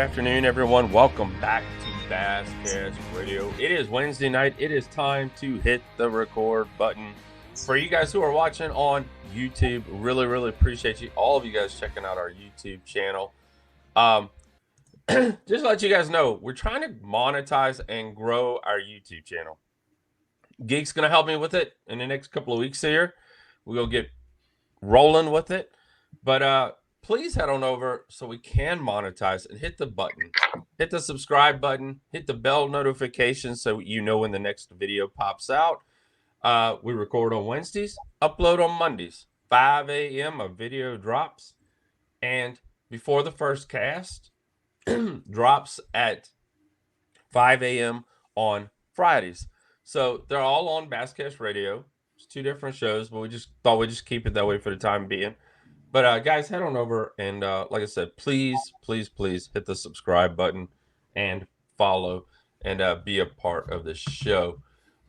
afternoon, everyone. Welcome back to Basscast Radio. It is Wednesday night. It is time to hit the record button. For you guys who are watching on YouTube, really appreciate you, all of you guys checking out our YouTube channel. Just to let you guys know, we're trying to monetize and grow our YouTube channel. Geek's going to help me with it in the next couple of weeks here. We'll get rolling with it. But please head on over so we can monetize and hit the button. Hit the subscribe button. Hit the bell notification so you know when the next video pops out. We record on Wednesdays, upload on Mondays. 5 a.m. a video drops. And before the first cast drops at 5 a.m. on Fridays. So they're all on Basscast Radio. It's two different shows, but we just thought we'd just keep it that way for the time being. But guys, head on over and like I said, please hit the subscribe button and follow and be a part of the show.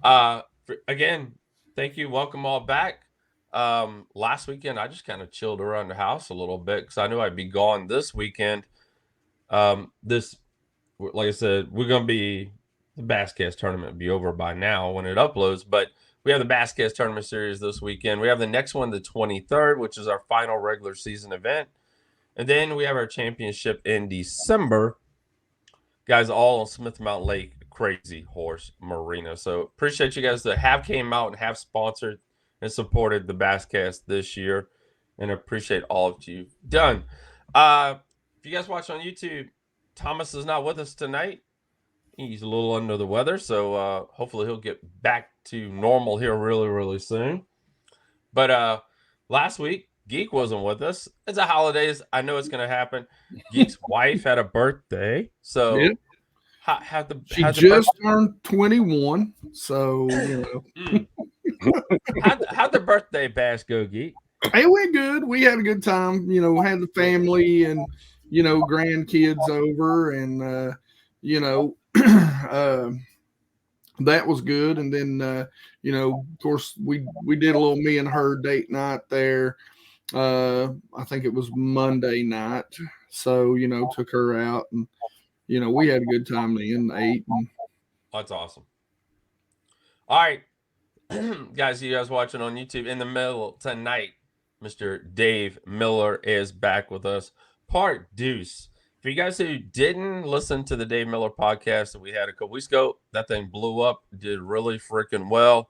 Again, thank you. Welcome all back. Last weekend, I just kind of chilled around the house a little bit because I knew I'd be gone this weekend. Like I said, we're going to be, the Basscast tournament will be over by now when it uploads, but we have the Basscast Tournament Series this weekend. We have the next one, the 23rd, which is our final regular season event. And then we have our championship in December. Guys, all on Smith Mountain Lake, Crazy Horse Marina. So appreciate you guys that have came out and have sponsored and supported the Basscast this year. And appreciate all of you done. If you guys watch on YouTube, Thomas is not with us tonight. He's a little under the weather, so hopefully he'll get back to normal here really soon. But last week, Geek wasn't with us. It's the holidays. I know it's going to happen. Geek's wife had a birthday, so yep. She just turned 21, so you know. How'd the birthday bash go, Geek? It went good. We had a good time. You know, had the family and grandkids over, and that was good. And then of course we did a little me and her date night there. I think it was Monday night, so took her out, and we had a good time then, ate. And that's awesome. All right. Guys, you guys watching on YouTube, in the middle tonight, Mr. Dave Miller is back with us, part deuce. For you guys who didn't listen to the Dave Miller podcast that we had a couple weeks ago, that thing blew up, did really freaking well.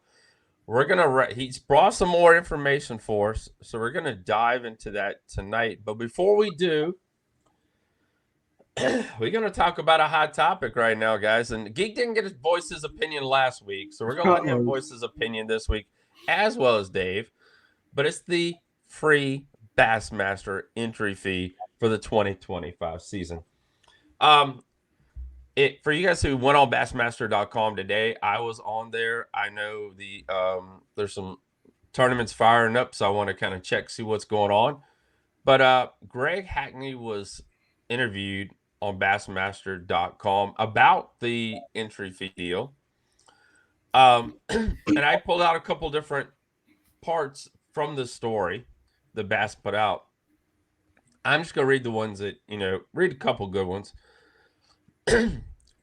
We're going to, he's brought some more information for us, so we're going to dive into that tonight. But before we do, we're going to talk about a hot topic right now, guys. And Geek didn't get to voice his opinion last week, so we're going to let him voice his opinion this week, as well as Dave. But it's the free Bassmaster entry fee for the 2025 season. For you guys who went on Bassmaster.com today, I was on there. I know there's some tournaments firing up, so I want to kind of check, see what's going on. But Greg Hackney was interviewed on Bassmaster.com about the entry fee deal. And I pulled out a couple different parts from the story that Bass put out. I'm just going to read the ones that, read a couple good ones.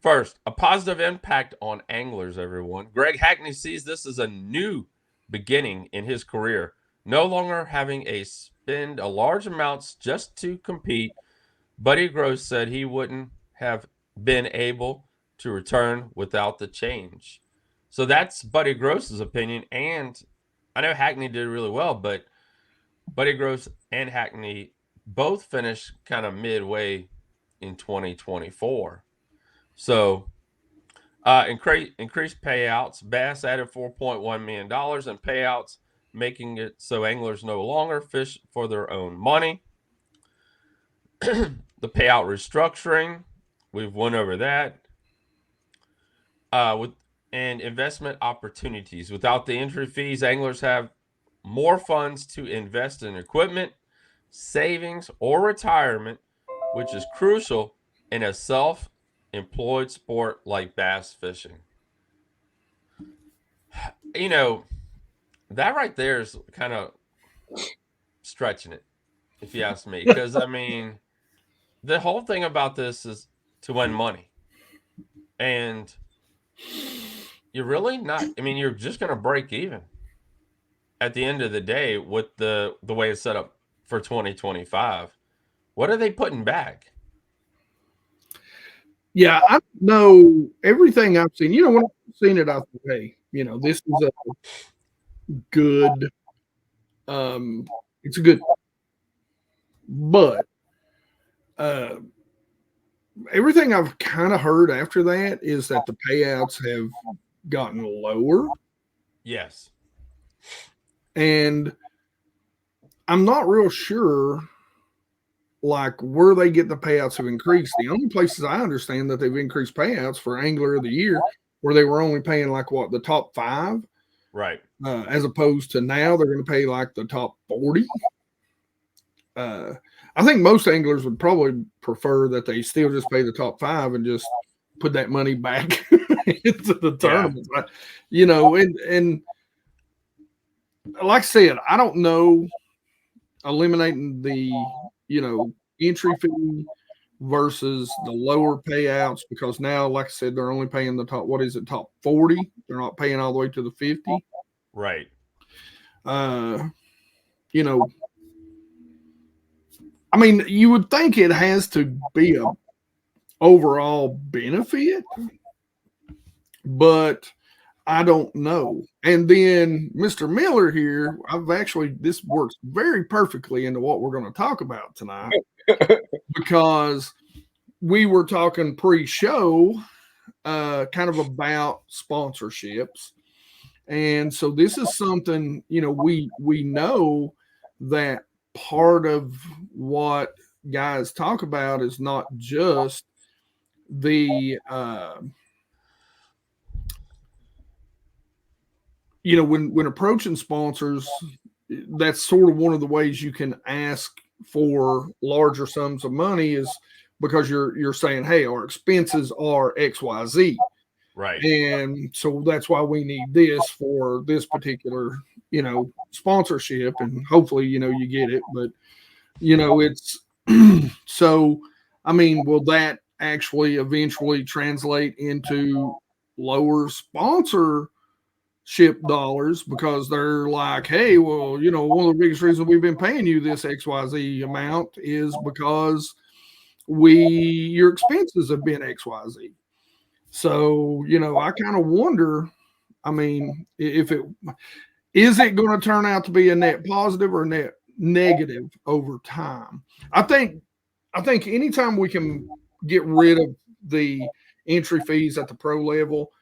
First, a positive impact on anglers, everyone. Greg Hackney sees this as a new beginning in his career, no longer having to spend a large amounts just to compete. Buddy Gross said he wouldn't have been able to return without the change. So that's Buddy Gross's opinion, and I know Hackney did really well, but Buddy Gross and Hackney both finished kind of midway in 2024. So increased payouts. Bass added $4.1 million in payouts, making it so anglers no longer fish for their own money. The payout restructuring, we've went over that. And investment opportunities. Without the entry fees, anglers have more funds to invest in equipment, savings, or retirement, which is crucial in a self-employed sport like bass fishing. That right there is kind of stretching it, if you ask me. Because, I mean, the whole thing about this is to win money. And you're really not, I mean, you're just going to break even at the end of the day with the way it's set up for 2025. What are they putting back? Yeah, I know everything I've seen. When I've seen it, I thought, hey, this is a good. Um, it's a good, but uh, everything I've kind of heard after that is that the payouts have gotten lower, Yes. and I'm not real sure like where they get the payouts have increased. The only places I understand that they've increased payouts for Angler of the Year, where they were only paying like what the top 5, Right. as opposed to now they're going to pay like the top 40. Uh, I think most anglers would probably prefer that they still just pay the top 5 and just put that money back into the Yeah. tournaments. And like I said, I don't know eliminating the entry fee versus the lower payouts, because now, like I said, they're only paying the top, what is it, top 40. They're not paying all the way to the 50. Right. Uh, you know, I mean, you would think it has to be a overall benefit, but I don't know. And then Mr. Miller here, this works very perfectly into what we're going to talk about tonight, because we were talking pre-show kind of about sponsorships. And so this is something, we know that part of what guys talk about is not just the when approaching sponsors, that's sort of one of the ways you can ask for larger sums of money, is because you're saying, hey, our expenses are XYZ. Right. And so that's why we need this for this particular, sponsorship. And hopefully, you get it. But, it's so, I mean, will that actually eventually translate into lower sponsorship dollars, because they're like, hey, well, one of the biggest reasons we've been paying you this XYZ amount is because your expenses have been XYZ. So, I kind of wonder, I mean, if it is it going to turn out to be a net positive or net negative over time. I think anytime we can get rid of the entry fees at the pro level,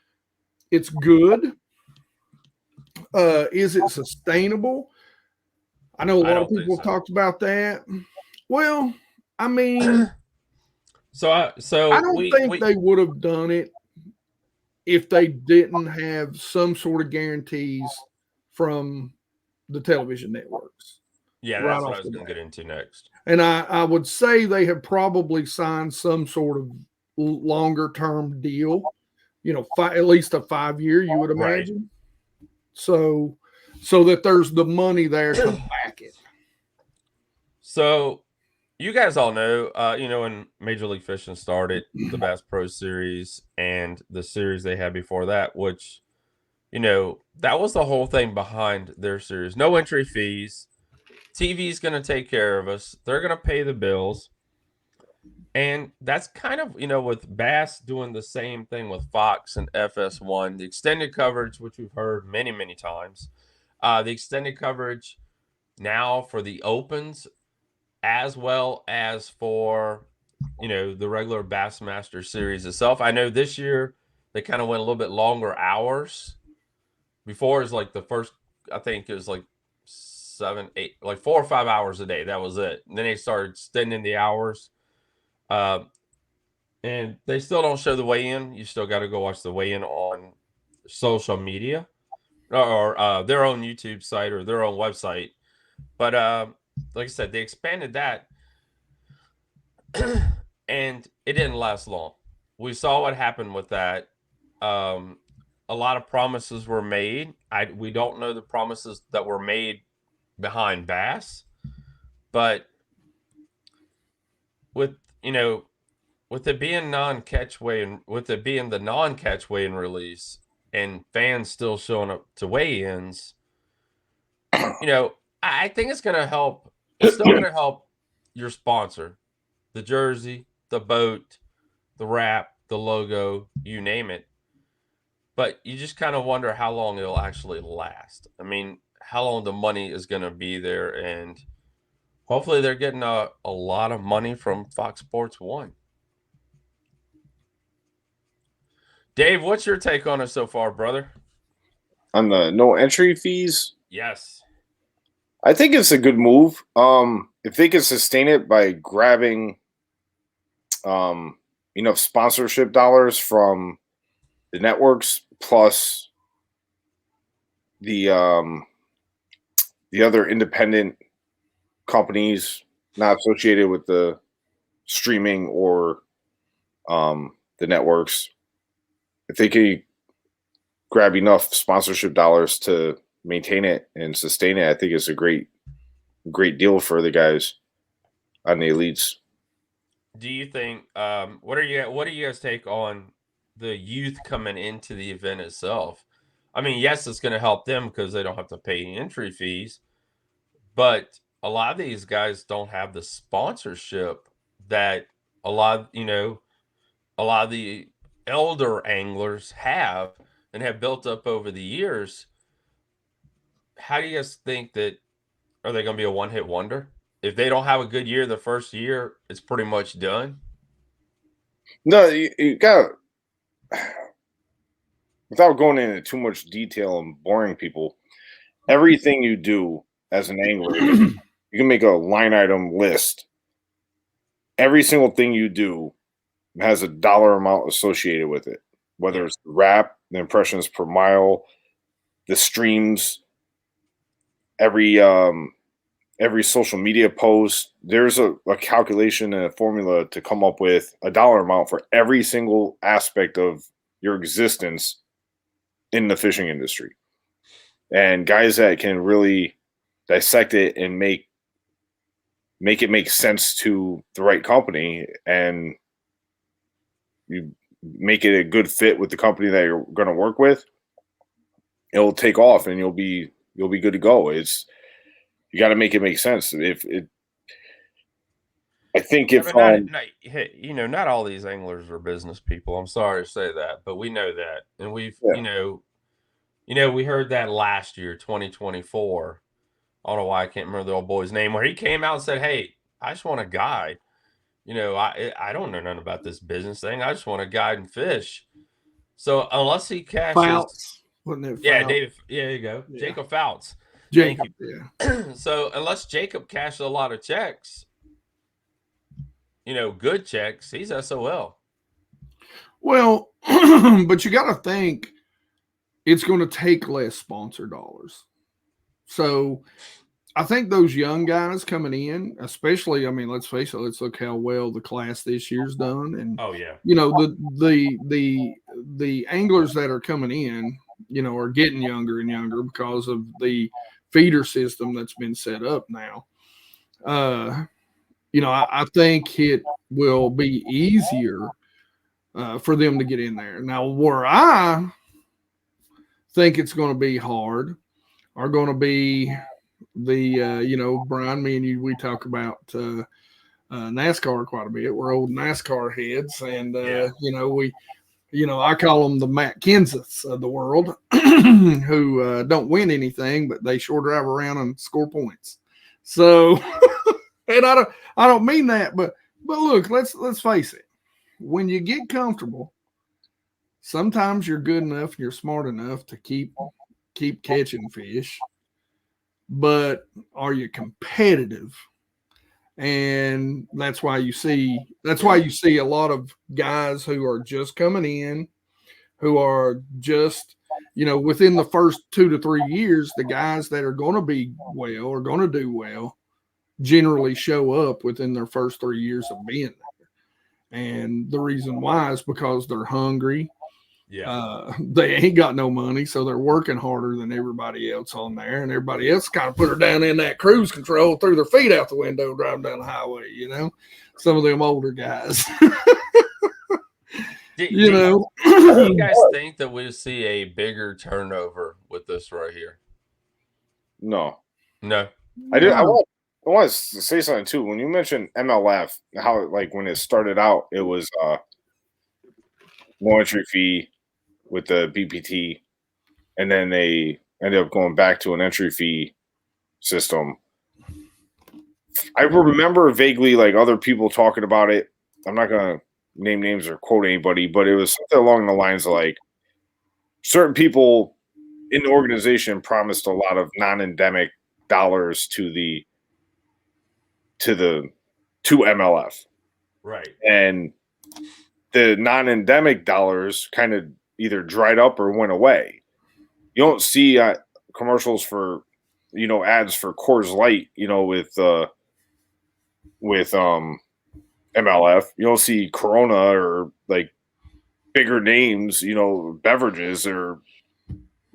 it's good. Is it sustainable? I know a I lot of don't think people have so. talked about that. Well, I mean, I So don't think we they would have done it if they didn't have some sort of guarantees from the television networks yeah, right that's what off I was the going to bat. get into next. And I would say they have probably signed some sort of longer term deal, at least a 5 year, you would Right. imagine. So, so that there's the money there to back it. So you guys all know, when Major League Fishing started, the Bass Pro Series and the series they had before that, which, that was the whole thing behind their series. No entry fees. TV's going to take care of us. They're going to pay the bills. And that's kind of, with Bass doing the same thing with Fox and FS1, the extended coverage, which we've heard many, many times, the extended coverage now for the Opens, as well as for, the regular Bassmaster series itself. I know this year they kind of went a little bit longer hours. Before, is like the first, I think it was like 7, 8, like 4 or 5 hours a day. That was it. And then they started extending the hours. Uh, and they still don't show the weigh-in. You still got to go watch the weigh-in on social media, or their own YouTube site or their own website. But like I said, they expanded that, and it didn't last long. We saw what happened with that. Um, a lot of promises were made. We don't know the promises that were made behind Bass, but with, with it being non-catch weigh and with it being the non-catch weigh and release, and fans still showing up to weigh-ins, I think it's going to help. It's still going to help your sponsor, the jersey, the boat, the wrap, the logo, you name it. But you just kind of wonder how long it'll actually last. I mean, how long the money is going to be there, and hopefully they're getting a lot of money from Fox Sports 1. Dave, what's your take on it so far, brother? On the no entry fees? Yes. I think it's a good move. If they can sustain it by grabbing enough sponsorship dollars from the networks plus the other independent companies not associated with the streaming or the networks, if they can grab enough sponsorship dollars to maintain it and sustain it, I think it's a great deal for the guys on the elites. Do you think what do you guys take on the youth coming into the event itself? I mean, yes, it's going to help them because they don't have to pay entry fees, but a lot of these guys don't have the sponsorship that a lot of the elder anglers have and have built up over the years. How do you guys think that, are they going to be a one-hit wonder? If they don't have a good year the first year, it's pretty much done. No, you got, without going into too much detail and boring people, everything you do as an angler, you can make a line item list. Every single thing you do has a dollar amount associated with it, whether it's the wrap, the impressions per mile, the streams, every social media post. There's a calculation and a formula to come up with a dollar amount for every single aspect of your existence in the fishing industry. And guys that can really dissect it and make it make sense to the right company, and you make it a good fit with the company that you're going to work with, it'll take off and you'll be good to go. You got to make it make sense. Not all these anglers are business people. I'm sorry to say that, but we know that, and we heard that last year, 2024. I don't know why I can't remember the old boy's name, where he came out and said, "Hey, I just want a guide. I don't know nothing about this business thing. I just want to guide and fish." So unless he cashes, Fouts, wasn't it? Yeah, Fouts? David. Yeah, there you go, Yeah. Jacob Fouts. Jacob, yeah. So unless Jacob cashed a lot of checks, good checks, he's SOL. Well, but you got to think it's going to take less sponsor dollars. So I think those young guys coming in, especially, I mean, let's face it, let's look how well the class this year's done. And, the anglers that are coming in, are getting younger and younger because of the feeder system that's been set up now. I think it will be easier for them to get in there. Now, where I think it's going to be hard are going to be the, Brian, me and you, we talk about NASCAR quite a bit. We're old NASCAR heads, and, I call them the Matt Kenseths of the world who don't win anything, but they sure drive around and score points. So, and I don't mean that, but look, let's face it. When you get comfortable, sometimes you're good enough and you're smart enough to keep catching fish, but are you competitive? And that's why you see a lot of guys who are just coming in, who are just, within the first 2 to 3 years, the guys that are going to be well or going to do well generally show up within their first 3 years of being there. And the reason why is because they're hungry. Yeah. They ain't got no money, so they're working harder than everybody else on there, and everybody else kind of put her down in that cruise control, threw their feet out the window, driving down the highway. Some of them older guys. Do You you know, guys think that we'll see a bigger turnover with this right here? No, No. I did. I no. want to say something too. When you mentioned MLF, how like when it started out, it was no entry fee with the BPT, and then they ended up going back to an entry fee system. I remember vaguely like other people talking about it. I'm not gonna name names or quote anybody, but it was something along the lines of like certain people in the organization promised a lot of non-endemic dollars to MLF, Right. and the non-endemic dollars kind of either dried up or went away. You don't see commercials for ads for Coors Light, with MLF. You don't see Corona or like bigger names, beverages or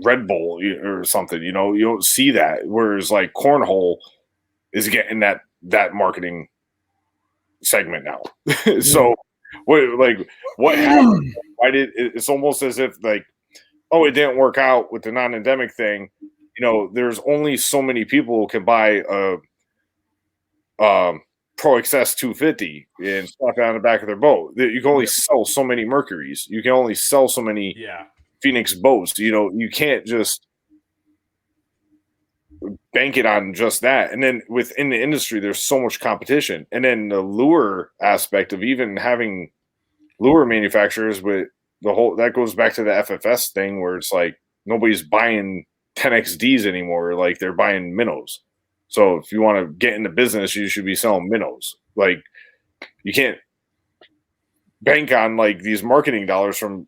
Red Bull or something. You don't see that. Whereas like Cornhole is getting that marketing segment now. So what happened? Why did it's almost as if like, oh, it didn't work out with the non-endemic thing. There's only so many people who can buy a Pro XS 250 and slap it on the back of their boat. You can only sell so many Mercuries. You can only sell so many Phoenix boats. You can't just bank it on just that. And then within the industry, there's so much competition. And then the lure aspect of even having lure manufacturers with the whole that goes back to the FFS thing where it's like nobody's buying 10XDs anymore. Like they're buying minnows. So if you want to get into business, you should be selling minnows. Like you can't bank on like these marketing dollars from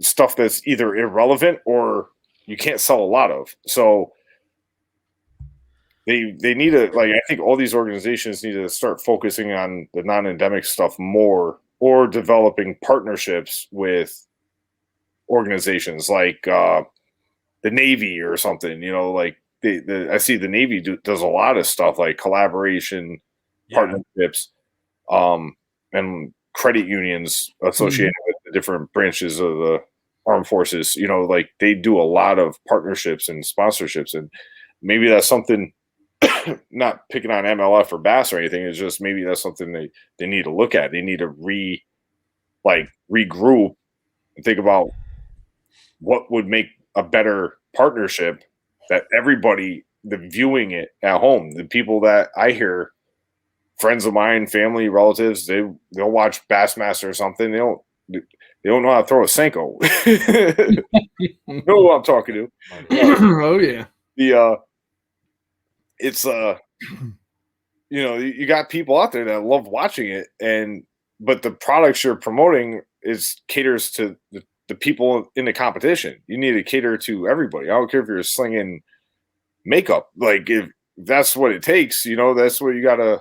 stuff that's either irrelevant or you can't sell a lot of. So they need to like I think all these organizations need to start focusing on the non-endemic stuff more or developing partnerships with organizations like the Navy or something. Like I see the Navy does a lot of stuff like collaboration, partnerships, and credit unions associated with the different branches of the armed forces. Like they do a lot of partnerships and sponsorships, and maybe that's something. Not picking on MLF or Bass or anything. It's just maybe that's something they need to look at. They need to regroup and think about what would make a better partnership that everybody, the viewing it at home, the people that I hear, friends of mine, family, relatives, they'll watch Bassmaster or something. They don't know how to throw a Senko. Know who I'm talking to. Oh yeah. It's you got people out there that love watching it, but the products you're promoting caters to the people in the competition. You need to cater to everybody. I don't care if you're slinging makeup. Like if that's what it takes, that's what you got to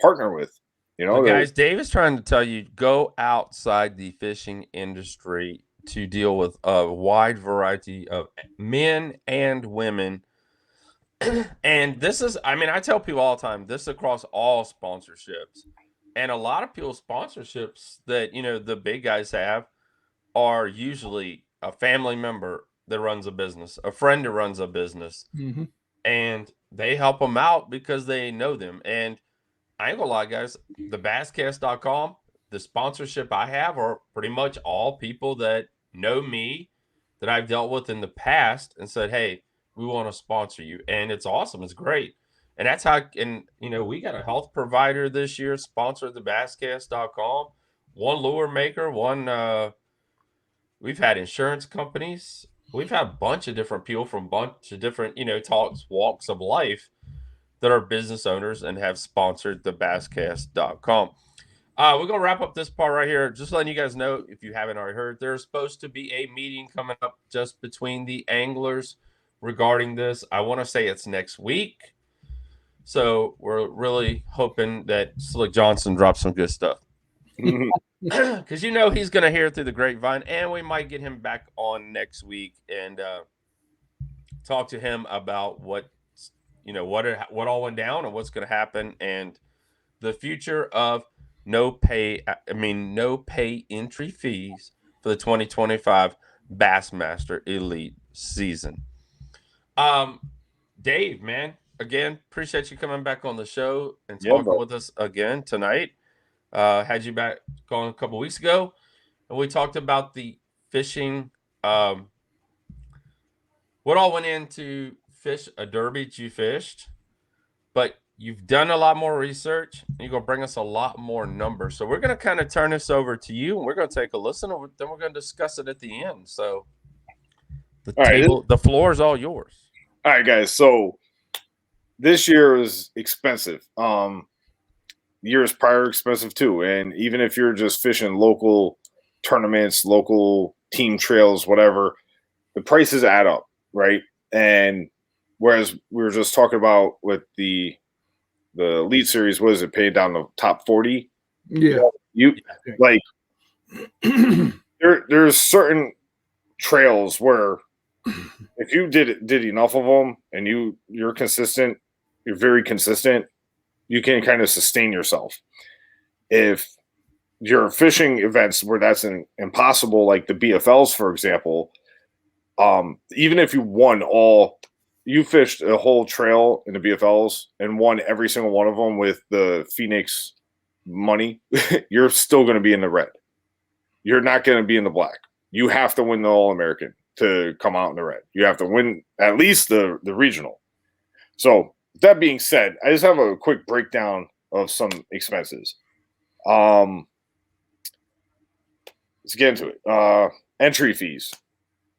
partner with. But guys, Dave is trying to tell you go outside the fishing industry to deal with a wide variety of men and women. And this is, I tell people all the time, this is across all sponsorships. And a lot of people's sponsorships that, the big guys have are usually a family member that runs a business, a friend that runs a business. Mm-hmm. And they help them out because they know them. And I ain't gonna lie, guys, the basscast.com, the sponsorship I have are pretty much all people that know me, that I've dealt with in the past and said, hey, we want to sponsor you. And it's awesome. It's great. And that's how, we got a health provider this year sponsored the basscast.com. One lure maker, we've had insurance companies. We've had a bunch of different people from a bunch of different, walks of life that are business owners and have sponsored the basscast.com. We're going to wrap up this part right here. Just letting you guys know, if you haven't already heard, there's supposed to be a meeting coming up just between the anglers regarding this. I want to say it's next week. So we're really hoping that Slick Johnson drops some good stuff. Because he's going to hear it through the grapevine, and we might get him back on next week and talk to him about what all went down and what's going to happen and the future of no pay entry fees for the 2025 Bassmaster Elite season. Dave, man, again, appreciate you coming back on the show and Yeah, talking bro. with us again tonight. Had you back going a couple weeks ago, and we talked about the fishing. What all went into fish a derby that you fished, but you've done a lot more research and you're going to bring us a lot more numbers. So we're going to kind of turn this over to you and we're going to take a listen and then we're going to discuss it at the end. So the floor is all yours. All right, guys. So this year was expensive. Years prior expensive too. And even if you're just fishing local tournaments, local team trails, whatever, the prices add up, right? And whereas we were just talking about with the Elite Series, what is it, paid down the top 40? Yeah. You like there's certain trails where if you did enough of them and you're consistent, you're very consistent, you can kind of sustain yourself. If you're fishing events where that's impossible, like the BFLs, for example, even if you fished a whole trail in the BFLs and won every single one of them with the Phoenix money, you're still going to be in the red. You're not going to be in the black. You have to win the All-American to come out in the red. You have to win at least the regional. So that being said, I just have a quick breakdown of some expenses. Let's get into it. Entry fees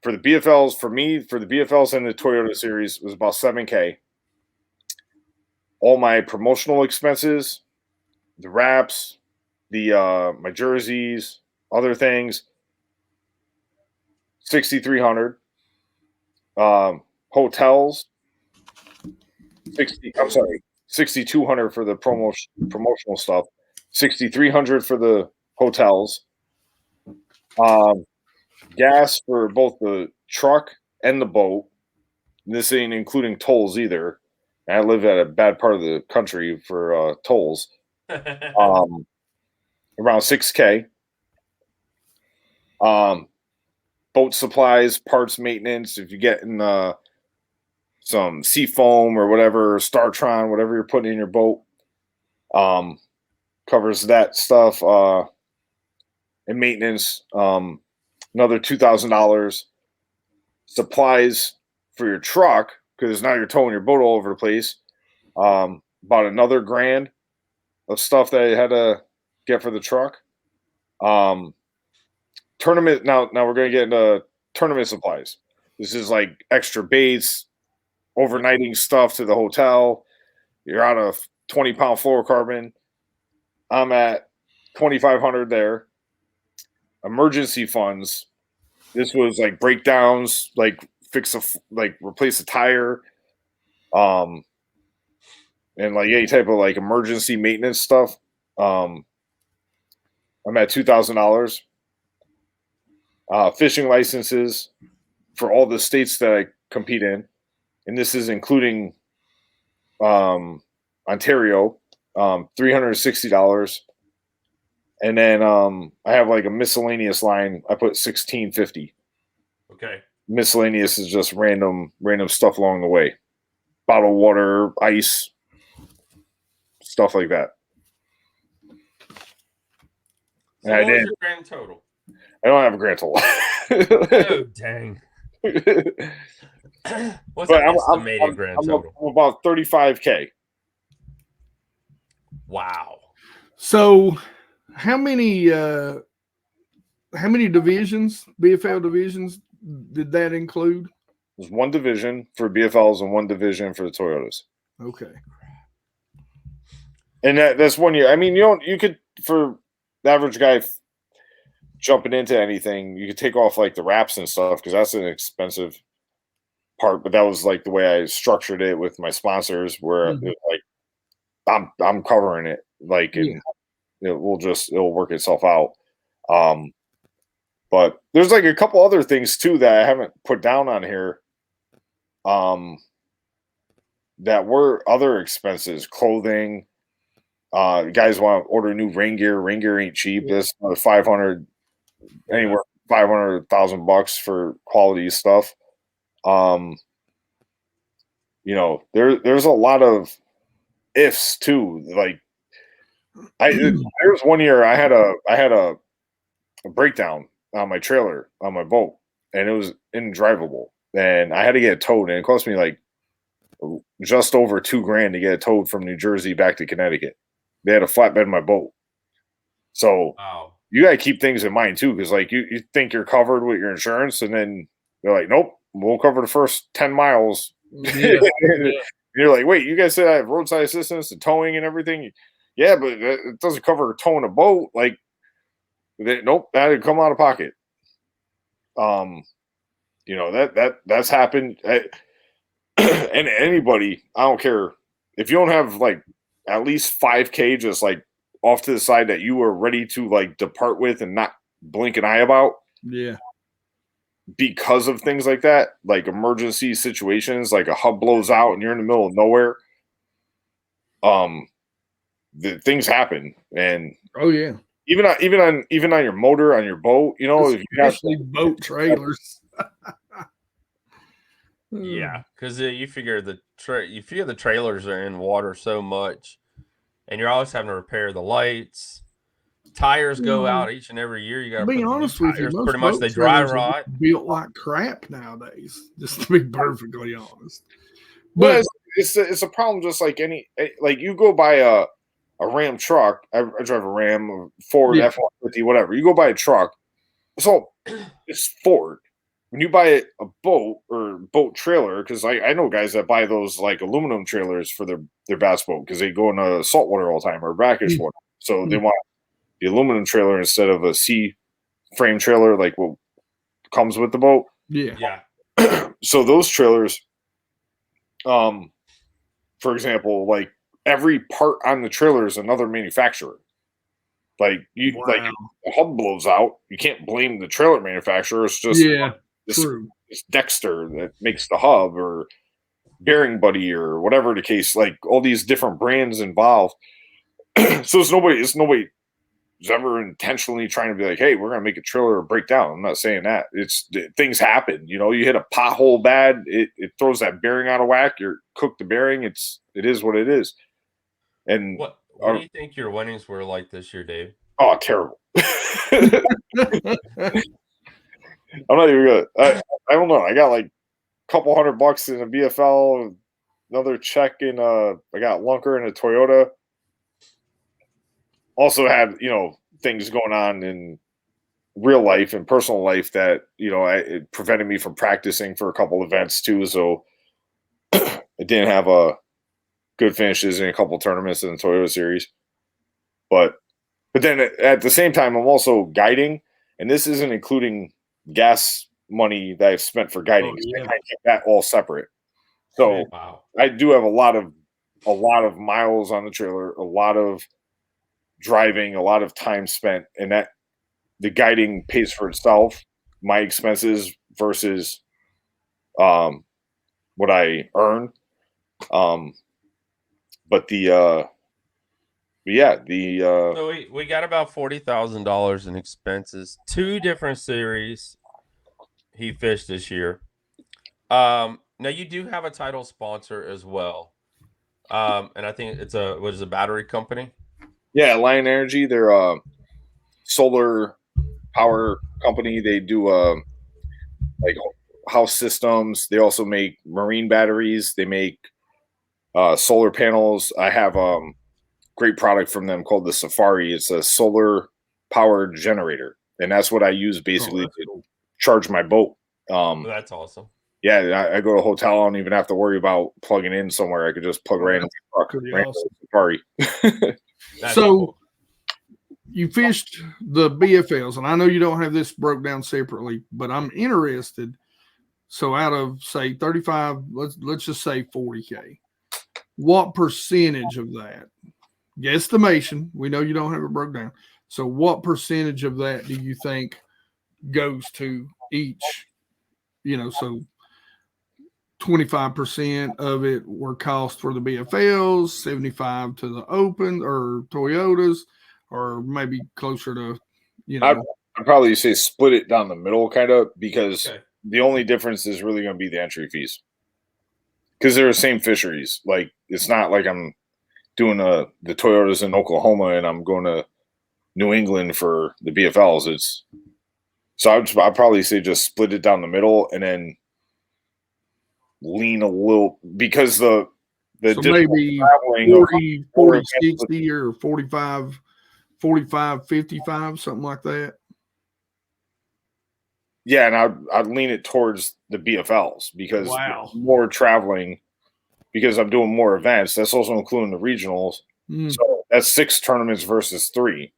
for the BFLs, for the BFLs and the Toyota Series was about $7,000. All my promotional expenses, the wraps, my jerseys, other things, $6,300. Hotels, $6,200 for the promotional stuff, $6,300 for the hotels. Gas for both the truck and the boat. This ain't including tolls either. I live at a bad part of the country for tolls. Around $6,000. Boat supplies, parts, maintenance. If you're getting some sea foam or whatever, Startron, whatever you're putting in your boat, covers that stuff. And maintenance, another $2,000. Supplies for your truck, because now you're towing your boat all over the place. About another $1,000 of stuff that I had to get for the truck. Tournament. Now we're going to get into tournament supplies. This is like extra baits, overnighting stuff to the hotel. You're out of 20-pound fluorocarbon. I'm at $2,500 there. Emergency funds. This was like breakdowns, like replace a tire, and like any type of like emergency maintenance stuff. I'm at $2,000. Fishing licenses for all the states that I compete in, and this is including Ontario, $360. And then I have like a miscellaneous line. I put $1,650. Okay. Miscellaneous is just random stuff along the way. Bottled water, ice, stuff like that. So what was your grand total? I don't have a grand total. Oh, dang. What's the estimated grand total? I'm about $35,000. Wow. So how many divisions, BFL divisions, did that include? There's one division for BFLs and one division for the Toyotas. Okay. And that's 1 year. I mean, you could, for the average guy jumping into anything, you could take off like the wraps and stuff because that's an expensive part. But that was like the way I structured it with my sponsors, where it was like I'm covering it, like it'll work itself out. But there's like a couple other things too that I haven't put down on here. That were other expenses, clothing, You guys want to order new rain gear. Rain gear ain't cheap. That's another 500, anywhere $500,000 for quality stuff. There's a lot of ifs too. Like there was one year I had a breakdown on my trailer on my boat, and it was indrivable, and I had to get it towed, and it cost me like just over $2,000 to get it towed from New Jersey back to Connecticut. They had a flatbed in my boat, so Wow. you got to keep things in mind too, because like you think you're covered with your insurance, and then they're like, nope, we'll cover the first 10 miles. Yeah. You're like, wait, you guys said I have roadside assistance and towing and everything. Yeah, but it doesn't cover towing a boat. Like, nope, that had to come out of pocket. That's happened. And anybody, I don't care if you don't have like at least 5K just like off to the side that you were ready to like depart with and not blink an eye about. Yeah. Because of things like that, like emergency situations, like a hub blows out and you're in the middle of nowhere. The things happen, and oh yeah, even on your motor on your boat, if you have boat trailers. Yeah, because you figure the trailers are in water so much, and you're always having to repair the lights. Tires go out each and every year. You got to be honest with you. Pretty much they dry rot. Built like crap nowadays. Just to be perfectly honest. But it's a problem. Just like you go buy a Ram truck. I drive a Ram, a Ford F-150, whatever. You go buy a truck. It's Ford. When you buy a boat or boat trailer, because I know guys that buy those like aluminum trailers for their bass boat because they go in saltwater all the time or brackish water. So they want the aluminum trailer instead of a C frame trailer like what comes with the boat. Yeah. So those trailers, for example, like every part on the trailer is another manufacturer. Like like the hub blows out, you can't blame the trailer manufacturer. It's just it's Dexter that makes the hub or Bearing Buddy or whatever the case. Like all these different brands involved. So it's nobody ever intentionally trying to be like, hey, we're gonna make a trailer break down. I'm not saying that. Things happen. You hit a pothole bad, it throws that bearing out of whack. You're cooked the bearing. It is what it is. And what do you think your winnings were like this year, Dave? Oh, terrible. I'm not even good. I don't know. I got like a couple $100 in a BFL, another check in I got Lunker in a Toyota. Also had, things going on in real life and personal life that, it prevented me from practicing for a couple events too. So I didn't have good finishes in a couple tournaments in the Toyota series. But then at the same time, I'm also guiding, and this isn't including gas money that I've spent for guiding. I keep that all separate. So I do have a lot of miles on the trailer, a lot of driving, a lot of time spent, and that the guiding pays for itself, my expenses versus what I earn. So we got about $40,000 in expenses. 2 different series he fished this year. Now you do have a title sponsor as well, and I think it's a battery company. Yeah, Lion Energy. They're a solar power company. They do like house systems. They also make marine batteries. They make solar panels. I have great product from them called the Safari. It's a solar powered generator, and that's what I use basically to charge my boat. That's awesome. Yeah, I go to a hotel. I don't even have to worry about plugging in somewhere. I could just plug right in the truck. Awesome. Safari. So cool. You fished the BFLs, and I know you don't have this broke down separately, but I'm interested. So out of say 35, let's just say 40K, what percentage of that? Guesstimation. We know you don't have it broke down. So what percentage of that do you think goes to each? So 25% of it were cost for the BFLs, 75 to the Open or Toyotas, or maybe closer to, I'd probably say split it down the middle, kind of, because the only difference is really going to be the entry fees. Because they're the same fisheries. Like, it's not like I'm doing the Toyotas in Oklahoma and I'm going to New England for the BFLs. I'd probably say just split it down the middle and then lean a little, because the so maybe 40, 40, 60 or 45, 55, something like that. Yeah, and I'd lean it towards the BFLs because more traveling, because I'm doing more events. That's also including the regionals. So that's 6 tournaments versus 3.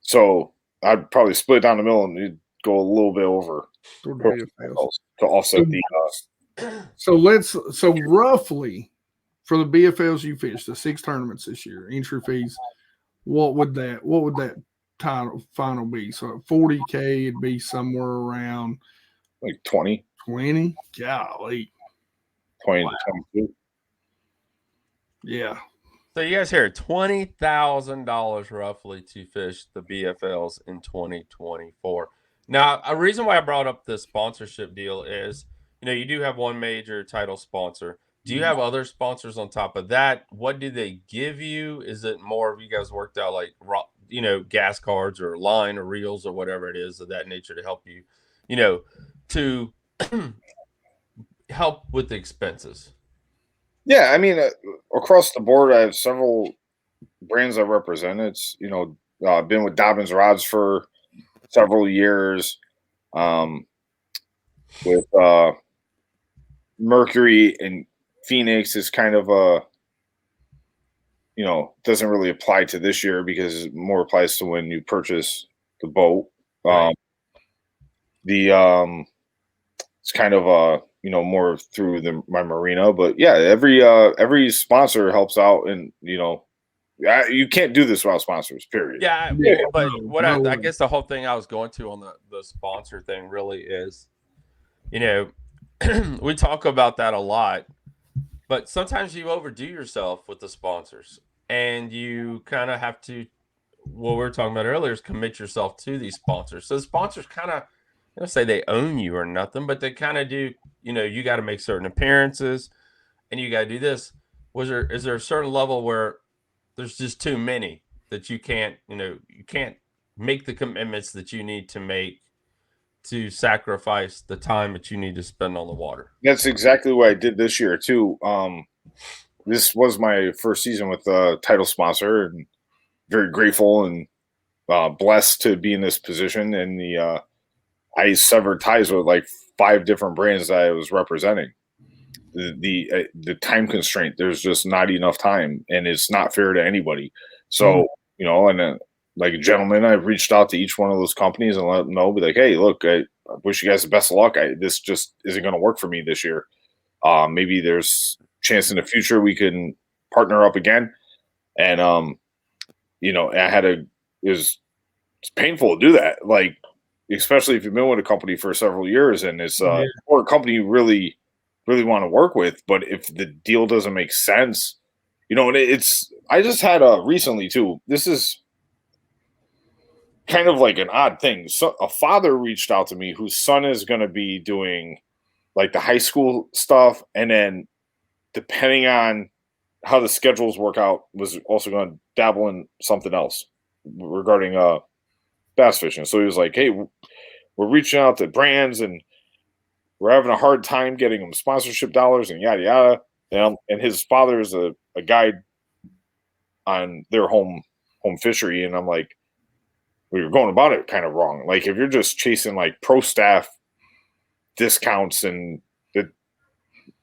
So I'd probably split it down the middle and go a little bit over to offset the. So roughly for the BFLs you fished, the 6 tournaments this year, entry fees, what would that title final be? So 40K, it'd be somewhere around like 20. Golly. 20 to 22. Yeah. So you guys hear $20,000 roughly to fish the BFLs in 2024. Now, a reason why I brought up the sponsorship deal is, you do have one major title sponsor. Do you have other sponsors on top of that? What do they give you? Is it more of you guys worked out like, gas cards or line or reels or whatever it is of that nature to help you, to help with the expenses? Yeah, I mean, across the board, I have several brands I represent. It's, I've been with Dobbins Rods for several years. With Mercury and Phoenix is kind of doesn't really apply to this year because it more applies to when you purchase the boat. Right. It's kind of more through my marina, but yeah, every sponsor helps out, and you can't do this without sponsors, period. Yeah, but I guess the whole thing I was going to on the sponsor thing really is, we talk about that a lot, but sometimes you overdo yourself with the sponsors, and you kind of have to, what we were talking about earlier, is commit yourself to these sponsors. So the sponsors kind of, I don't say they own you or nothing, but they kind of do, you got to make certain appearances and you got to do this. Is there a certain level where there's just too many that you can't make the commitments that you need to make to sacrifice the time that you need to spend on the water? That's exactly what I did this year too. This was my first season with a title sponsor, and very grateful and blessed to be in this position. And I severed ties with like 5 different brands that I was representing. The time constraint, there's just not enough time, and it's not fair to anybody. So like a gentleman, I reached out to each one of those companies and let them know, be like, hey, look, I wish you guys the best of luck. This just isn't going to work for me this year. Maybe there's a chance in the future we can partner up again. And it's painful to do that, like, especially if you've been with a company for several years and it's or a company you really want to work with. But if the deal doesn't make sense, and I just had recently too, this is kind of like an odd thing. So a father reached out to me whose son is going to be doing like the high school stuff, and then depending on how the schedules work out, was also going to dabble in something else regarding bass fishing. So he was like, hey, we're reaching out to brands and we're having a hard time getting them sponsorship dollars and yada yada. And his father is a guide on their home fishery, and I'm like, well, you're going about it kind of wrong. Like, if you're just chasing like pro staff discounts, and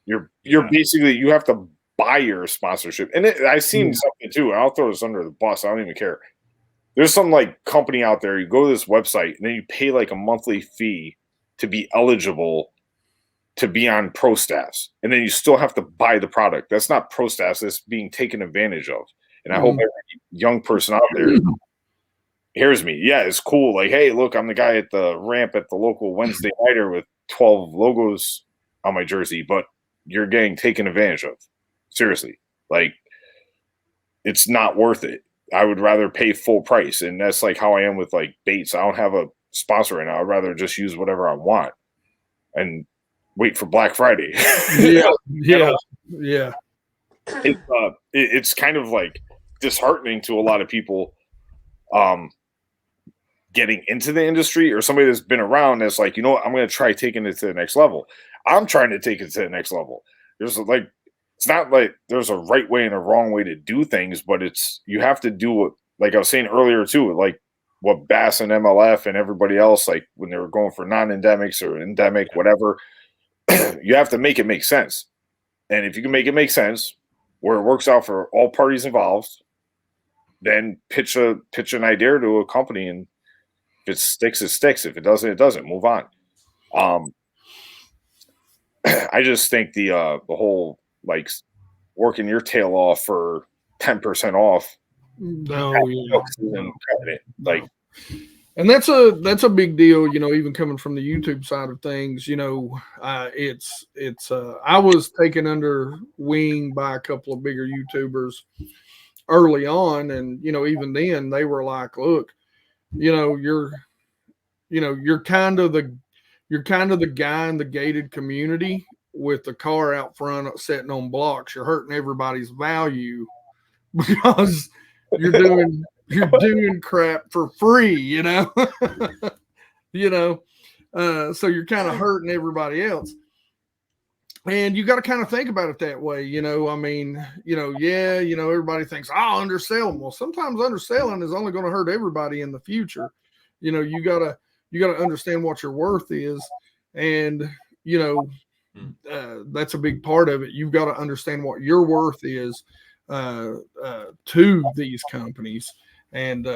you're basically, you have to buy your sponsorship. And I seen something too, and I'll throw this under the bus. I don't even care. There's some like company out there, you go to this website and then you pay like a monthly fee to be eligible to be on pro staffs, and then you still have to buy the product. That's not pro staffs, that's being taken advantage of. And I hope every young person out there hears me. Yeah, it's cool. Like, hey, look, I'm the guy at the ramp at the local Wednesday nighter with 12 logos on my jersey, but you're getting taken advantage of. Seriously, like it's not worth it. I would rather pay full price, and that's like how I am with like baits. I don't have a sponsor right now. I'd rather just use whatever I want and wait for Black Friday. Yeah. It's kind of like disheartening to a lot of people getting into the industry, or somebody that's been around that's like, you know what, I'm going to try taking it to the next level. I'm trying to take it to the next level. There's like, it's not like there's a right way and a wrong way to do things, but it's, you have to do what, like I was saying earlier too, like what Bass and MLF and everybody else, like when they were going for non-endemics or endemic, whatever, you have to make it make sense. And if you can make it make sense where it works out for all parties involved, then pitch an idea to a company, and if it sticks, it sticks. If it doesn't, it doesn't. Move on. I just think the whole like working your tail off for 10% off. No, like, and that's a big deal, you know, even coming from the YouTube side of things. You know, it's I was taken under wing by a couple of bigger YouTubers early on, and you know, even then they were like, look, you're kind of the guy in the gated community with the car out front sitting on blocks. You're hurting everybody's value because you're doing crap for free, you know. So you're kind of hurting everybody else. And you got to kind of think about it that way, you know. I mean, everybody thinks, I'll undersell them. Well, sometimes underselling is only going to hurt everybody in the future. You know, you gotta understand what your worth is, and that's a big part of it. You've got to understand what your worth is to these companies, and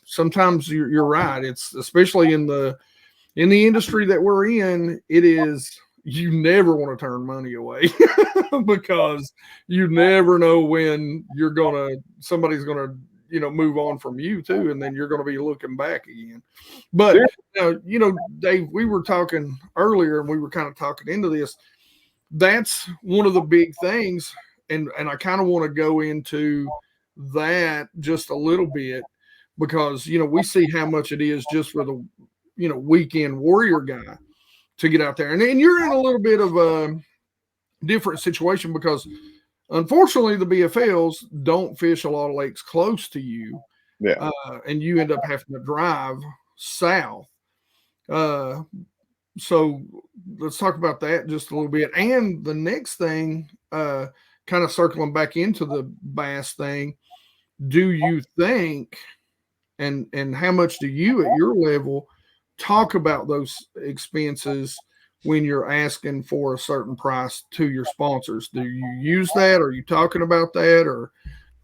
sometimes you're right. It's especially in the industry that we're in. It is. You never want to turn money away because you never know when somebody's gonna move on from you too, and then you're going to be looking back again. But Dave, we were talking earlier, and we were kind of talking into this. That's one of the big things, and I kind of want to go into that just a little bit, because we see how much it is just for the weekend warrior guy to get out there, and you're in a little bit of a different situation because unfortunately the BFLs don't fish a lot of lakes close to you, and you end up having to drive south. So let's talk about that just a little bit. And the next thing, kind of circling back into the bass thing, do you think, and how much do you at your level talk about those expenses when you're asking for a certain price to your sponsors? Do you use that? Are you talking about that? Or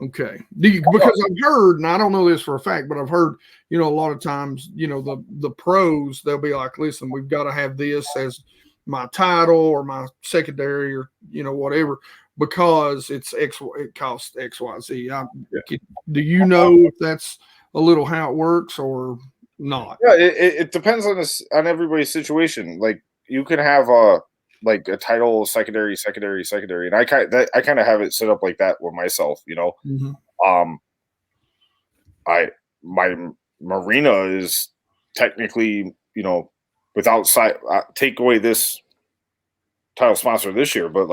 okay, because I've heard, and I don't know this for a fact, but I've heard, a lot of times, the pros, they'll be like, listen, we've got to have this as my title or my secondary, or whatever, because it costs XYZ. Do you know if that's a little how it works or not? Yeah, it depends on everybody's situation. Like, you can have a title secondary, and I kind of have it set up like that with myself. Mm-hmm. My marina is technically, without take away this title sponsor this year, but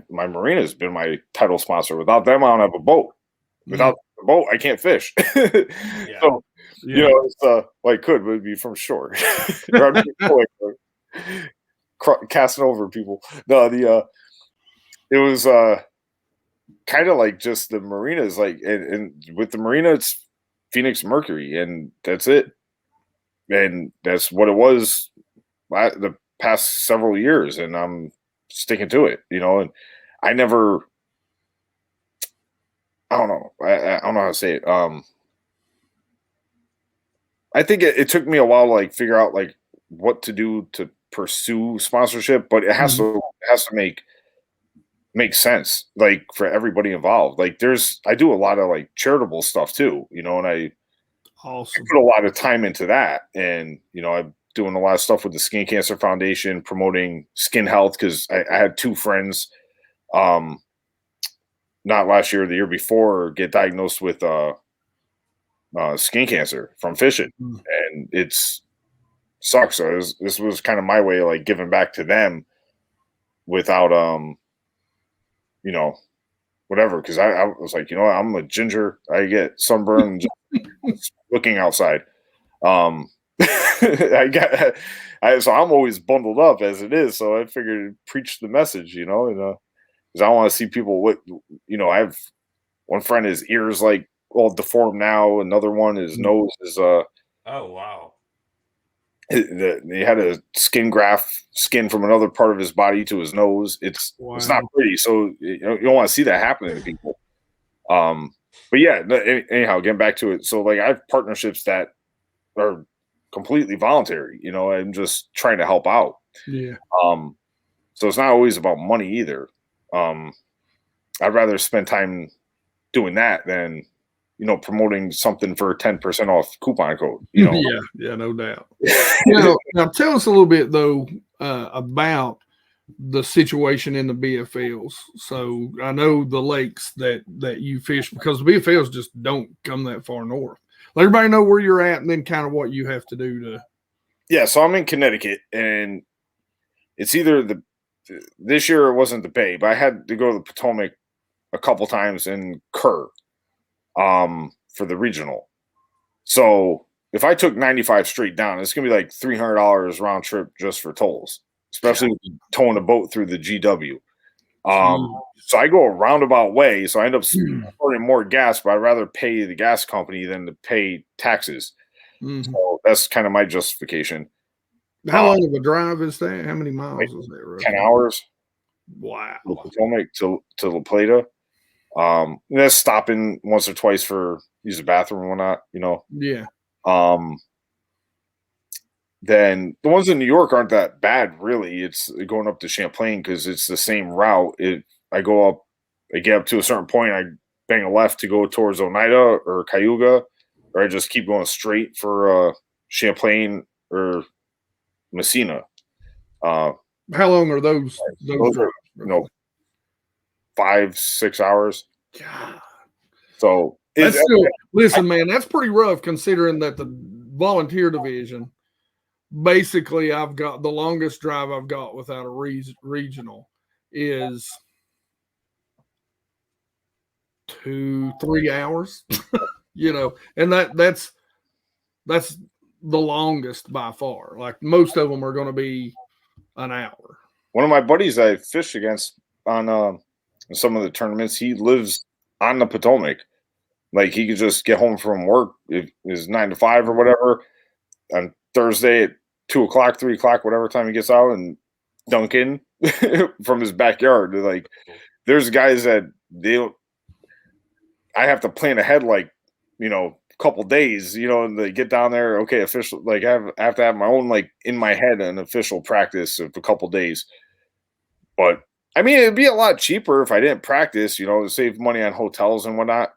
my marina has been my title sponsor. Without them, I don't have a boat. Without the boat, I can't fish. Yeah. So it's could, but it'd be from shore. Casting over people. No, it was kind of like just the marinas, and with the marina, it's Phoenix Mercury, and that's it. And that's what it was the past several years, and I'm sticking to it, and I never, I don't know. I don't know how to say it. I think it took me a while to figure out what to do to pursue sponsorship, but it has to make sense for everybody involved. I do a lot of charitable stuff too, and I awesome. put a lot of time into that, and doing a lot of stuff with the Skin Cancer Foundation, promoting skin health, because I had 2 friends, not last year, the year before, get diagnosed with skin cancer from fishing, and it's sucks. So this was kind of my way of like giving back to them without you know, whatever, because I was like, you know what, I'm a ginger, I get sunburn just looking outside. So I'm always bundled up as it is, so I figured preach the message, you know, and because I want to see people with, you know, I have one friend, his ears like all deformed now, another one, his nose is oh wow, he had a skin graft, skin from another part of his body to his nose. It's not pretty, so you don't want to see that happening to people. But yeah, anyhow, getting back to it. So like I have partnerships that are completely voluntary. You know, I'm just trying to help out. Yeah. So it's not always about money either. I'd rather spend time doing that than, you know, promoting something for 10% off coupon code. You know. Yeah, no doubt. Now tell us a little bit though about the situation in the BFLs. So I know the lakes that you fish, because the BFLs just don't come that far north. Let everybody know where you're at, and then kind of what you have to do to. Yeah, so I'm in Connecticut, and it's either this year it wasn't the Bay, but I had to go to the Potomac a couple times in Kerr, for the regional. So if I took 95 straight down, it's gonna be like $300 round trip just for tolls, especially with towing a boat through the GW. So I go a roundabout way, so I end up spending more gas, but I'd rather pay the gas company than to pay taxes. So that's kind of my justification. How long of a drive is that? How many miles is that? Roughly? 10 hours. Wow. Potomac to La Plata. That's stopping once or twice for use the bathroom and whatnot, you know. Yeah. Then the ones in New York aren't that bad, really. It's going up to Champlain because it's the same route. I get up to a certain point, I bang a left to go towards Oneida or Cayuga, or I just keep going straight for Champlain or Messina. How long are those drives? Are, you know, 5-6 hours. God. So listen, man, that's pretty rough considering that the volunteer division, basically, I've got the longest drive I've got without a regional is 2-3 hours. You know, and that's the longest by far. Like most of them are going to be an hour. One of my buddies I fished against on some of the tournaments, he lives on the Potomac. Like he could just get home from work, it is 9 to 5 or whatever, on Thursday at 2 o'clock, 3 o'clock, whatever time he gets out, and dunk in from his backyard. Like there's guys that I have to plan ahead, like, you know, a couple days, you know, and they get down there. Okay, official, like I have to have my own, like in my head, an official practice of a couple days. But I mean, it'd be a lot cheaper if I didn't practice, you know, to save money on hotels and whatnot.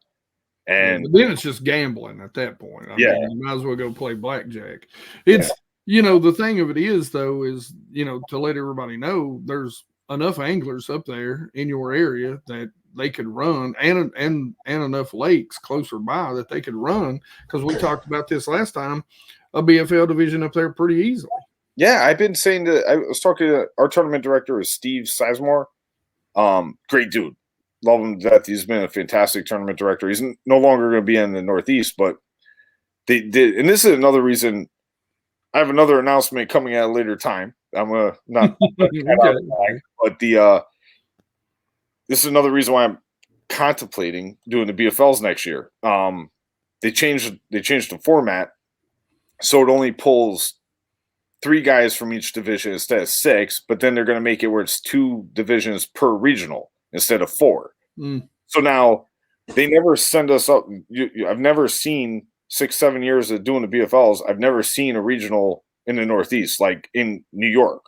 And then it's just gambling at that point. I mean, you might as well go play blackjack. It's you know, the thing of it is though, is, you know, to let everybody know there's enough anglers up there in your area that they could run, and enough lakes closer by that they could run, because we talked about this last time, a BFL division up there pretty easily. Yeah, I've been saying that. I was talking to our tournament director, is Steve Sizemore. Great dude. Love him to death. He's been a fantastic tournament director. He's no longer going to be in the Northeast, but they did. And this is another reason. I have another announcement coming at a later time. I'm going to not but this is another reason why I'm contemplating doing the BFLs next year. They changed the format, so it only pulls 3 guys from each division instead of 6, but then they're going to make it where it's 2 divisions per regional instead of 4. So now they never send us up. I've never seen 6-7 years of doing the BFLs. I've never seen a regional in the Northeast, like in New York.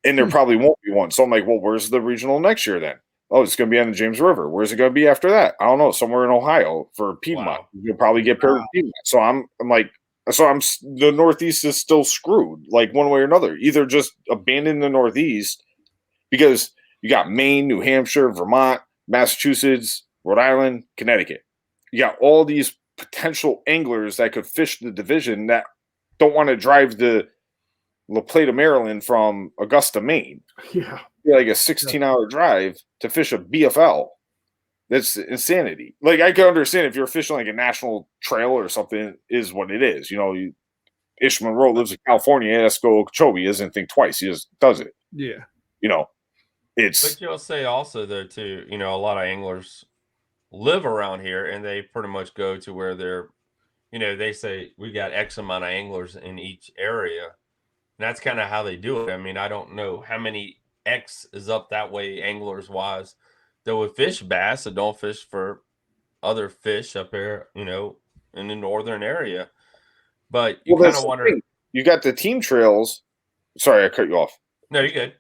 And there probably won't be one. So I'm like, well, where's the regional next year then? Oh, it's going to be on the James River. Where's it going to be after that? I don't know. Somewhere in Ohio for Piedmont. Wow. You'll probably get paired with Piedmont. So I'm like, So the Northeast is still screwed, like one way or another. Either just abandon the Northeast because you got Maine, New Hampshire, Vermont, Massachusetts, Rhode Island, Connecticut. You got all these potential anglers that could fish the division that don't want to drive to La Plata, Maryland from Augusta, Maine. Yeah. Like a 16-hour drive to fish a BFL. That's insanity. Like, I can understand if you're fishing like a national trail or something, is what it is. Ish Monroe lives in California. He has to go Okeechobee. He doesn't think twice. He just does it. Yeah. It's. But you'll say also though too, a lot of anglers live around here and they pretty much go to where they're, they say we got X amount of anglers in each area. And that's kind of how they do it. I mean, I don't know how many X is up that way anglers wise that would fish bass that don't fish for other fish up here, in the northern area. But you kind of wonder. You got the team trails. Sorry, I cut you off. No, you're good.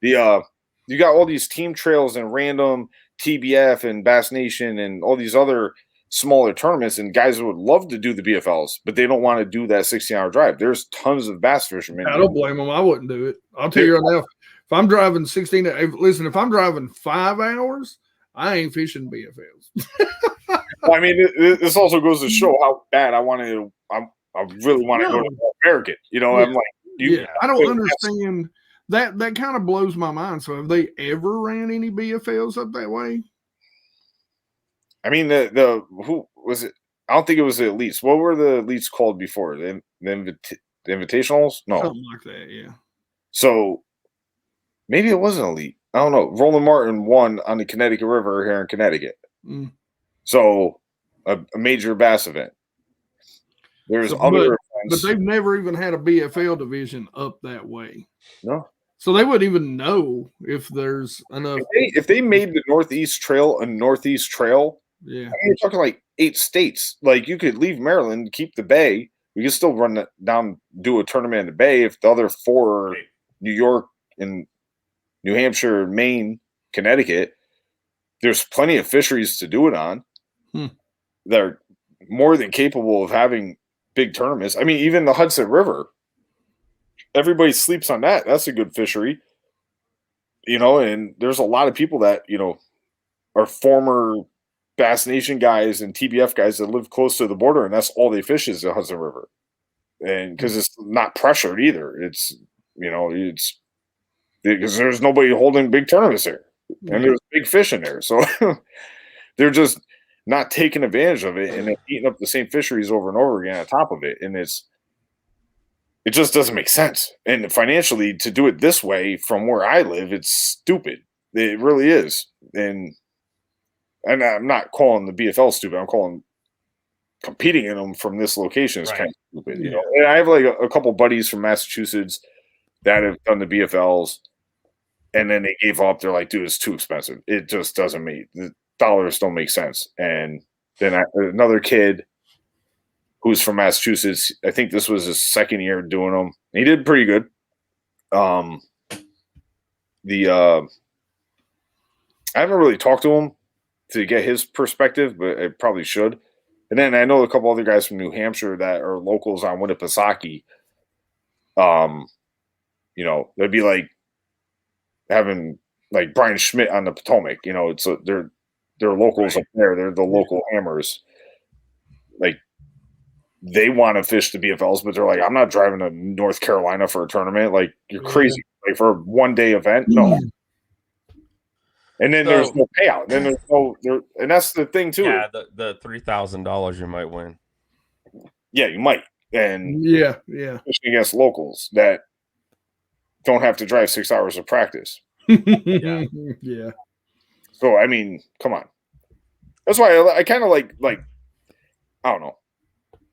You got all these team trails and random TBF and Bass Nation and all these other smaller tournaments, and guys would love to do the BFLs, but they don't want to do that 16-hour drive. There's tons of bass fishermen. I don't blame them. I wouldn't do it. I'll tell you right now, if I'm driving if I'm driving 5 hours, I ain't fishing BFLs. Well, I mean, this also goes to show how bad I really want to go to American. I'm like, I don't understand. That kind of blows my mind. So have they ever ran any BFLs up that way? I mean, the who was it? I don't think it was the elites. What were the elites called before? The invitationals? No. Something like that, yeah. So maybe it wasn't elite. I don't know. Roland Martin won on the Connecticut River here in Connecticut. Mm. So a major bass event. There's other events. But they've never even had a BFL division up that way. No. So they wouldn't even know if there's enough. If they made the Northeast Trail a Northeast Trail, yeah, I mean, you're talking like 8 states. Like, you could leave Maryland, keep the Bay. We could still run down, do a tournament in the Bay if the other 4 are New York and New Hampshire, Maine, Connecticut. There's plenty of fisheries to do it on. They're more than capable of having big tournaments. I mean, even the Hudson River. Everybody sleeps on that. That's a good fishery. And there's a lot of people that, are former Bass Nation guys and TBF guys that live close to the border, and that's all they fish is the Hudson River. And because it's not pressured either. It's because there's nobody holding big tournaments there. And there's big fish in there. So they're just not taking advantage of it and then eating up the same fisheries over and over again on top of it. And it just doesn't make sense. And financially, to do it this way from where I live, it's stupid. It really is. And I'm not calling the BFL stupid. I'm calling competing in them from this location is kind of stupid. And I have like a couple buddies from Massachusetts that have done the BFLs, and then they gave up. They're like, dude, it's too expensive. It just doesn't the dollars don't make sense. And then another kid who's from Massachusetts, I think this was his second year doing them. He did pretty good. I haven't really talked to him to get his perspective, but I probably should. And then I know a couple other guys from New Hampshire that are locals on Winnipesaukee. They'd be like having like Brian Schmidt on the Potomac. It's they're locals up there. They're the local hammers. Like, they want to fish the BFLs, but they're like, I'm not driving to North Carolina for a tournament. Like, you're crazy. Like, for a one-day event? No. And then there's no payout. Then there's and that's the thing too. Yeah, the $3,000 you might win. Yeah, you might. And yeah, fishing against locals that don't have to drive 6 hours of practice. Yeah. So I mean, come on. That's why I kind of like I don't know.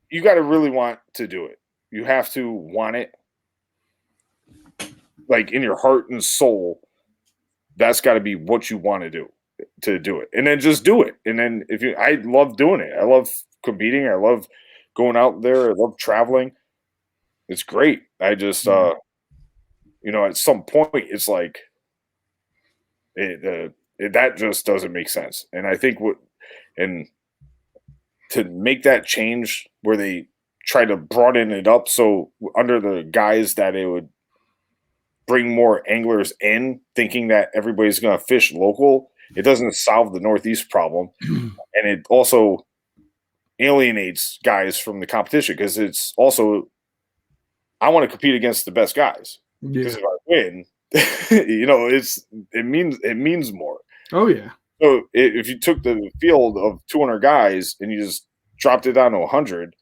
You got to really want to do it. You have to want it, like, in your heart and soul. That's got to be what you want to do it, and then just do it. And then I love doing it. I love competing. I love going out there. I love traveling. It's great. I just, at some point, it's like that just doesn't make sense. And I think to make that change where they try to broaden it up so under the guise that it would bring more anglers in, thinking that everybody's going to fish local, it doesn't solve the Northeast problem. And it also alienates guys from the competition because it's also, I want to compete against the best guys. Because if I win, it means more. Oh yeah. So if you took the field of 200 guys and you just dropped it down to 100,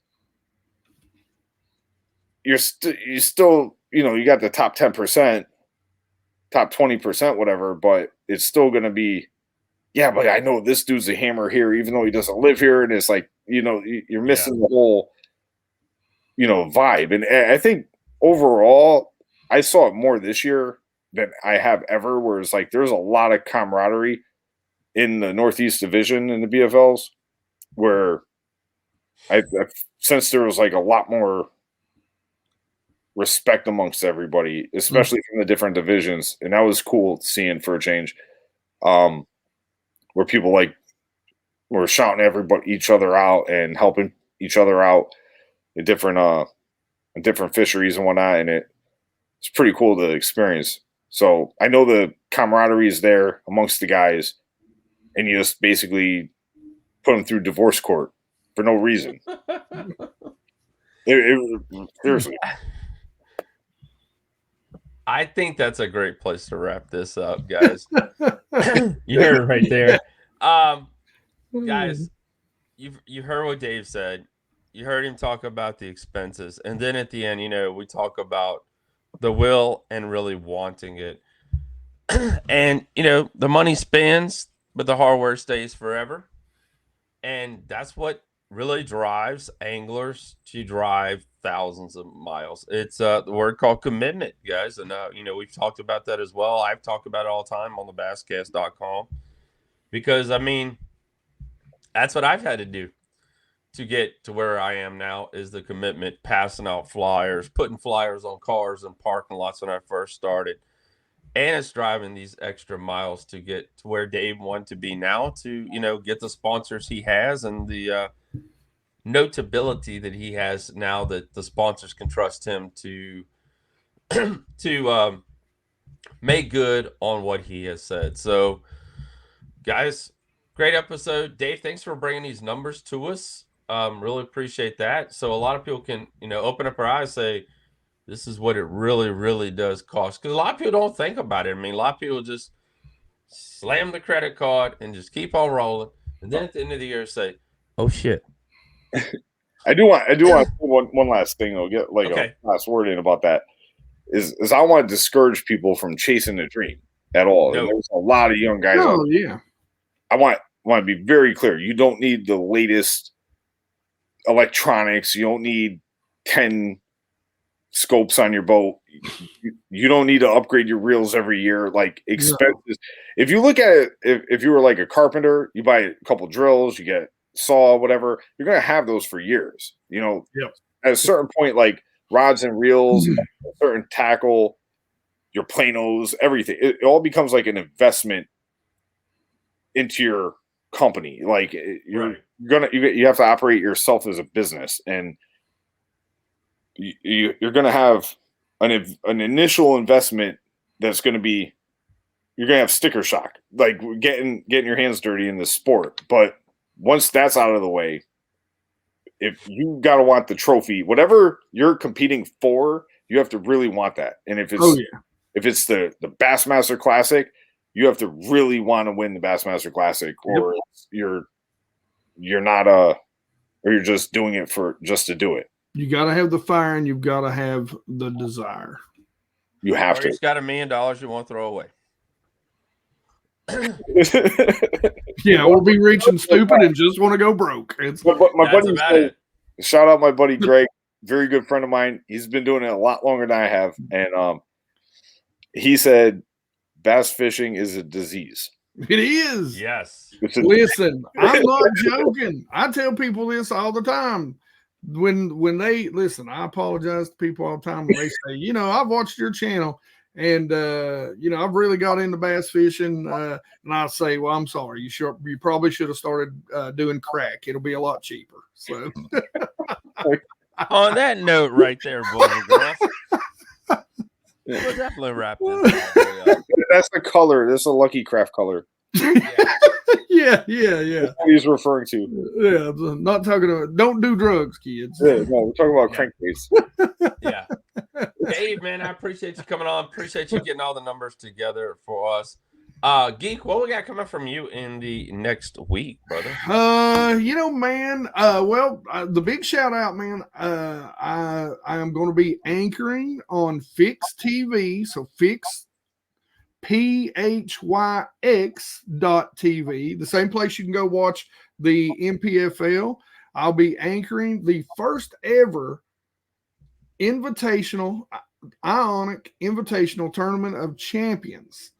you still you got the top 10%, top 20%, whatever, but it's still going to be, yeah, but I know this dude's a hammer here, even though he doesn't live here. And it's like, you're missing the whole, vibe. And I think overall, I saw it more this year than I have ever, where it's like there's a lot of camaraderie in the Northeast Division in the BFLs, where I sensed there was like a lot more respect amongst everybody, especially from the different divisions, and that was cool seeing for a change. Where people were shouting each other out and helping each other out in different fisheries and whatnot, and it's pretty cool to experience. So I know the camaraderie is there amongst the guys, and you just basically put them through divorce court for no reason. Seriously. I think that's a great place to wrap this up, guys. You heard it right there. Guys, you heard what Dave said. You heard him talk about the expenses. And then at the end, we talk about the will and really wanting it. And, the money spends, but the hard work stays forever. And that's what really drives anglers to drive thousands of miles. It's the word called commitment, guys. And, we've talked about that as well. I've talked about it all the time on the basscast.com because, that's what I've had to do to get to where I am now is the commitment, passing out flyers, putting flyers on cars and parking lots when I first started. And it's driving these extra miles to get to where Dave wanted to be now to, get the sponsors he has and the notability that he has now that the sponsors can trust him to make good on what he has said. So, guys, great episode. Dave, thanks for bringing these numbers to us. Really appreciate that. So a lot of people can, open up their eyes, say, this is what it really, really does cost. Because a lot of people don't think about it. A lot of people just slam the credit card and just keep on rolling. And then at the end of the year say, oh, shit. I do want to say one last thing. I'll get a last word in about that. Is I want to discourage people from chasing a dream at all. And there's a lot of young guys. Oh, yeah. I want to be very clear. You don't need the latest electronics. You don't need 10 scopes on your boat. You don't need to upgrade your reels every year. Like expenses. No. If you look at it, if you were like a carpenter, you buy a couple drills, you get saw, whatever. You're going to have those for years. At a certain point, like rods and reels, a certain tackle, your planos, everything. It all becomes like an investment into your company. Like you have to operate yourself as a business, and you're going to have an initial investment that's going to be, you're going to have sticker shock, like getting your hands dirty in the sport. But once that's out of the way, if you got to want the trophy, whatever you're competing for, you have to really want that. And if it's the Bassmaster Classic, you have to really want to win the Bassmaster Classic, or you're not or you're just doing it just to do it. You got to have the fire, and you've got to have the desire. You have to. It's got $1 million you want to throw away. Yeah, we'll be reaching stupid and just want to go broke. My buddy said, shout out my buddy Greg, very good friend of mine. He's been doing it a lot longer than I have, and he said bass fishing is a disease. It is. Yes. Listen, I'm not joking. I tell people this all the time. When they listen, I apologize to people all the time when they say, I've watched your channel and I've really got into bass fishing. And I say, well, I'm sorry. You probably should have started doing crack. It'll be a lot cheaper. So On that note, right there, boys and girls, we'll definitely wrap this bad boy up. That's the color. That's a Lucky Craft color. Yeah. That's what he's referring to. Yeah, I'm not talking about. Don't do drugs, kids. Yeah, no, we're talking about crankbaits. Yeah. Dave, man, I appreciate you coming on. Appreciate you getting all the numbers together for us. Geek, what we got coming from you in the next week, brother? Man, the big shout out, man. I am going to be anchoring on Fix TV. So Fix PHYX.TV, the same place you can go watch the MPFL. I'll be anchoring the first ever Ionic Invitational Tournament of Champions.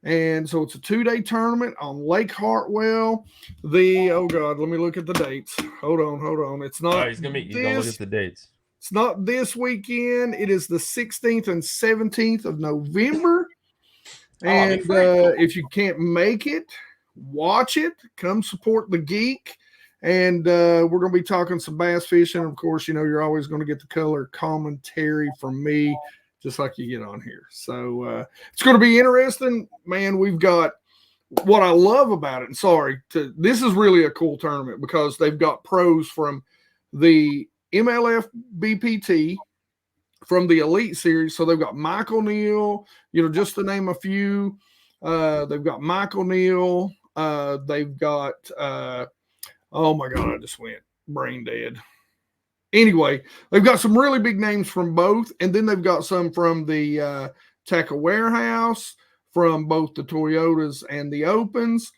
And so it's a 2-day tournament on Lake Hartwell. Let me look at the dates. Hold on. It's not. He's gonna look at the dates. It's not this weekend. It is the 16th and 17th of November. And if you can't make it, watch it. Come support the Geek. And we're going to be talking some bass fishing. Of course, you're always going to get the color commentary from me, just like you get on here. So it's going to be interesting, man. We've got what I love about it. And this is really a cool tournament because they've got pros from the MLF BPT, from the Elite Series. So they've got Michael Neal, just to name a few. They've got Michael Neal. They've got, oh my God, I just went brain dead. Anyway, they've got some really big names from both. And then they've got some from the Taka Warehouse, from both the Toyotas and the Opens.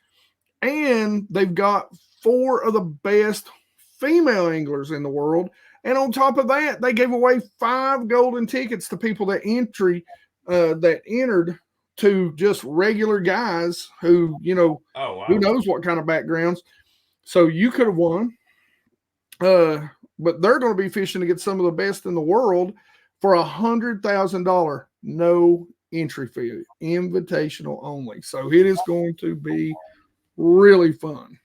And they've got 4 of the best female anglers in the world. And on top of that, they gave away 5 golden tickets to people that entered, to just regular guys who, who knows what kind of backgrounds. So you could have won. But they're going to be fishing to get some of the best in the world for $100,000, no entry fee, invitational only. So it is going to be really fun.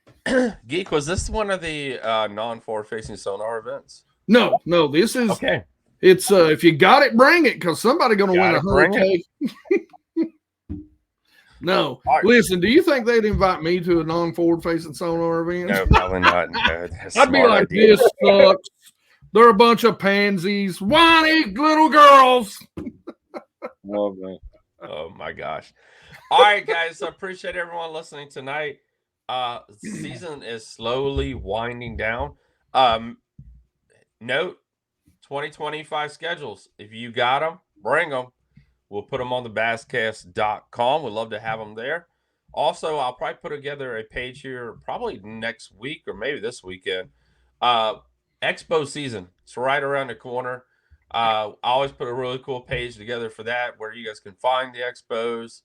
Geek, was this one of the non-forward facing sonar events? No, this is okay. It's if you got it, bring it, because somebody's going to win $100K. No, right. Listen, do you think they'd invite me to a non-forward facing sonar event? No, probably not. No, I'd be like, this sucks. They're a bunch of pansies, whiny little girls. Oh my gosh. All right, guys. I appreciate everyone listening tonight. Season is slowly winding down. Note 2025 schedules. If you got them, bring them. We'll put them on the basscast.com. We'd love to have them there. Also, I'll probably put together a page here probably next week or maybe this weekend. Expo season. It's right around the corner. I always put a really cool page together for that, where you guys can find the expos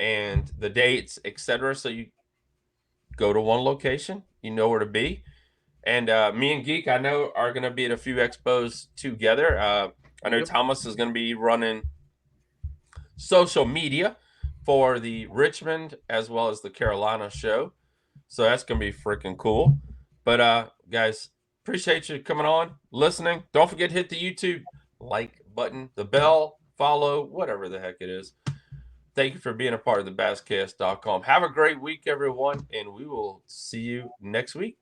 and the dates, etc. So you go to one location, you know where to be. And me and Geek, I know, are going to be at a few expos together. I know Thomas is going to be running social media for the Richmond as well as the Carolina show. So that's going to be freaking cool. But guys, appreciate you coming on, listening. Don't forget to hit the YouTube like button, the bell, follow, whatever the heck it is. Thank you for being a part of the basscast.com. Have a great week, everyone, and we will see you next week.